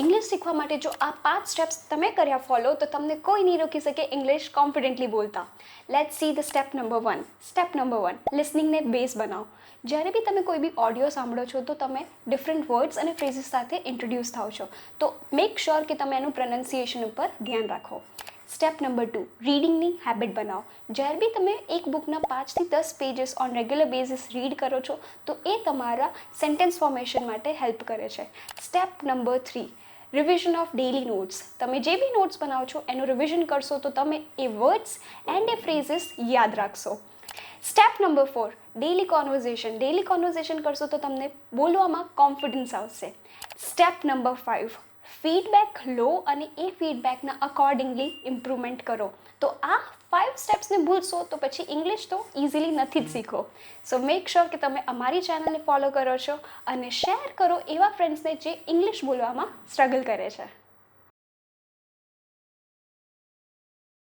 English શીખવા માટે જો આ 5 સ્ટેપ્સ તમે કર્યા ફોલો તો તમને કોઈ નહીં રોકી શકે ઇંગ્લિશ કોન્ફિડન્ટલી બોલતા. Let's see the step number 1. Step number 1, લિસનિંગને બેઝ બનાવો. જ્યારે બી તમે કોઈ બી ઓડિયો સાંભળો છો તો તમે ડિફરન્ટ વર્ડ્સ અને ફ્રેઝીસ સાથે ઇન્ટ્રોડ્યુસ થાઓ છો, તો મેક શ્યોર કે તમે એનું પ્રોનાઉન્સિએશન ઉપર ધ્યાન રાખો. સ્ટેપ નંબર 2, રીડિંગની હેબિટ બનાવો. જ્યારે બી તમે એક બુકના 5 થી 10 pages on regular basis read કરો છો તો એ તમારા સેન્ટેન્સ ફોર્મેશન માટે હેલ્પ કરે છે. Step number 3, revision of daily notes. તમે જે બી નોટ્સ બનાવો છો એનું રિવિઝન કરશો તો તમે એ વર્ડ્સ એન્ડ એ ફ્રેઝીસ યાદ રાખશો. Step number 4, daily conversation. Daily conversation કરશો તો તમને બોલવામાં કોન્ફિડન્સ આવશે. સ્ટેપ નંબર 5, ફીડબેક લો અને એ ફીડબેકના અકોર્ડિંગલી ઇમ્પ્રુવમેન્ટ કરો. તો આ 5 સ્ટેપ્સને ભૂલશો તો પછી ઇંગ્લિશ તો ઇઝીલી નથી જ શીખો. સો મેક શ્યોર કે તમે અમારી ચેનલને ફોલો કરો છો અને શેર કરો એવા ફ્રેન્ડ્સને જે ઇંગ્લિશ બોલવામાં સ્ટ્રગલ કરે છે.